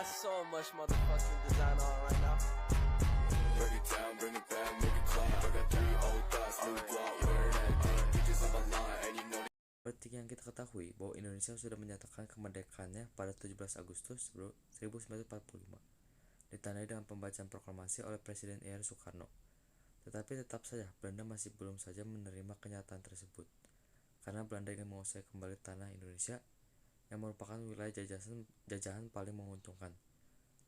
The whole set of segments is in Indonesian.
got so much motherfucking design on right now. Break it down, bring it back, make it clap. I got 3 old thoughts, new block, where that dick, bitches on my line, and you know. Seperti yang kita ketahui bahwa Indonesia sudah menyatakan kemerdekaannya pada 17 Agustus 1945, ditandai dengan pembacaan proklamasi oleh Presiden R. Soekarno. Tetapi tetap saja Belanda masih belum saja menerima kenyataan tersebut, karena Belanda ingin menguasai kembali tanah Indonesia yang merupakan wilayah jajahan paling menguntungkan,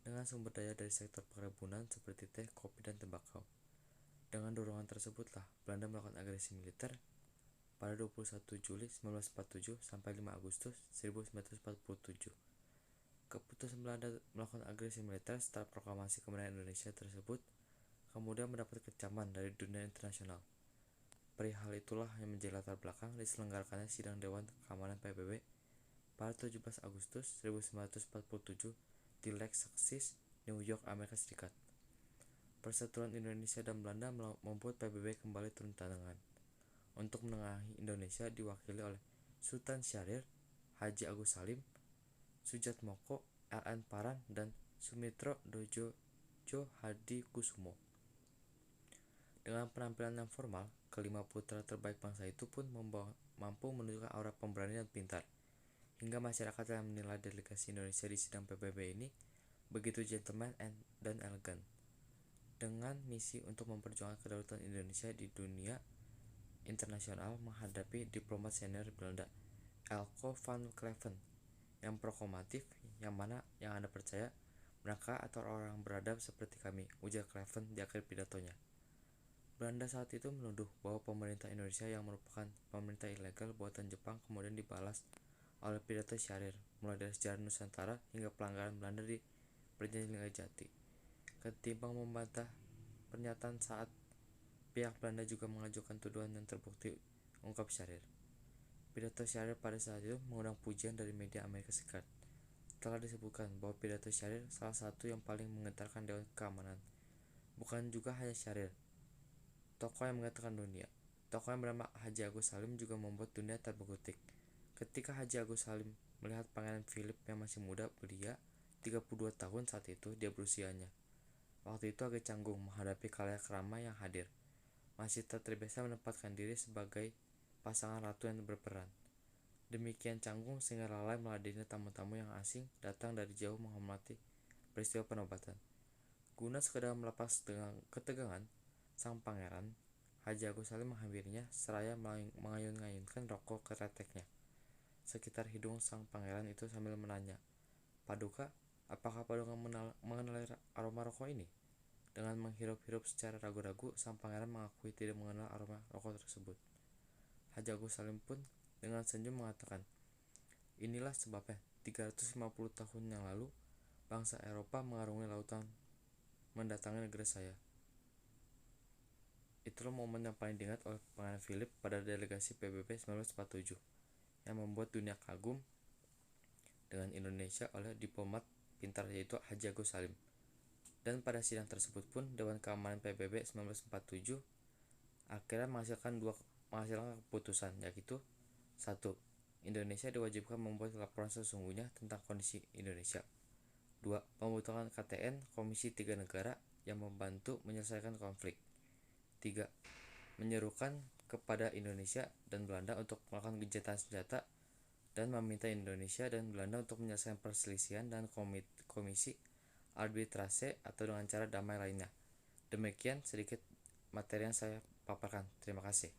dengan sumber daya dari sektor perkebunan seperti teh, kopi, dan tembakau. Dengan dorongan tersebutlah Belanda melakukan agresi militer pada 21 Juli 1947 sampai 5 Agustus 1947. Keputusan Belanda melakukan agresi militer setelah proklamasi kemerdekaan Indonesia tersebut kemudian mendapat kecaman dari dunia internasional. Perihal itulah yang menjadi latar belakang diselenggarakannya sidang Dewan Keamanan PBB pada 17 Agustus 1947 di Texas, New York, Amerika Serikat. Persatuan Indonesia dan Belanda membuat PBB kembali turun tangan. Untuk menengahi Indonesia diwakili oleh Sultan Syahrir, Haji Agus Salim, Sujatmoko, LN Paran, dan Sumitro Djojo Hadikusumo. Dengan penampilan yang formal, kelima putra terbaik bangsa itu pun mampu menunjukkan aura pemberani dan pintar, hingga masyarakat yang menilai delegasi Indonesia di sidang PBB ini begitu gentleman dan elegan. Dengan misi untuk memperjuangkan kedaulatan Indonesia di dunia internasional menghadapi diplomat senior Belanda, Elko van Cleven, yang proklamatif, yang Anda percaya mereka atau orang beradab seperti kami, ujar Cleven di akhir pidatonya. Belanda saat itu menuduh bahwa pemerintah Indonesia yang merupakan pemerintah ilegal buatan Jepang kemudian dibalas oleh pidato Syahrir, mulai dari sejarah Nusantara hingga pelanggaran Belanda di Perjanjian Linggarjati. Ketimbang membantah pernyataan saat pihak Belanda juga mengajukan tuduhan yang terbukti, ungkap Syahrir. Pidato Syahrir pada saat itu mengundang pujian dari media Amerika Serikat. Telah disebutkan bahwa pidato Syahrir salah satu yang paling menggetarkan Dewan Keamanan. Bukan juga hanya Syahrir, tokoh yang menggetarkan dunia. Tokoh yang bernama Haji Agus Salim juga membuat dunia terbegutik. Ketika Haji Agus Salim melihat Pangeran Philip yang masih muda, belia 32 tahun saat itu dia berusianya. Waktu itu agak canggung menghadapi khalayak ramai yang hadir. Masih tak terbiasa menempatkan diri sebagai pasangan ratu yang berperan. Demikian canggung sehingga lalai meladeni tamu-tamu yang asing datang dari jauh menghormati peristiwa penobatan. Guna sekadar melepas dengan ketegangan sang pangeran, Haji Agus Salim menghampirinya seraya mengayun-ngayunkan rokok kereteknya sekitar hidung sang pangeran itu sambil menanya, "Paduka, apakah Paduka mengenali aroma rokok ini?" Dengan menghirup-hirup secara ragu-ragu, sang pangeran mengakui tidak mengenal aroma rokok tersebut. Haji Agus Salim pun dengan senyum mengatakan, "Inilah sebabnya 350 tahun yang lalu bangsa Eropa mengarungi lautan mendatangi negeri saya." Itulah momen yang paling diingat oleh Pangeran Philip pada delegasi PBB 1947 yang membuat dunia kagum dengan Indonesia oleh diplomat pintar yaitu Haji Agus Salim. Dan pada sidang tersebut pun Dewan Keamanan PBB 1947 akhirnya menghasilkan keputusan, yaitu 1. Indonesia diwajibkan membuat laporan sesungguhnya tentang kondisi Indonesia. 2. Pembentukan KTN, Komisi 3 Negara yang membantu menyelesaikan konflik. 3. Menyerukan kepada Indonesia dan Belanda untuk melakukan gencatan senjata dan meminta Indonesia dan Belanda untuk menyelesaikan perselisihan dan komisi arbitrase atau dengan cara damai lainnya. Demikian sedikit materi yang saya paparkan. Terima kasih.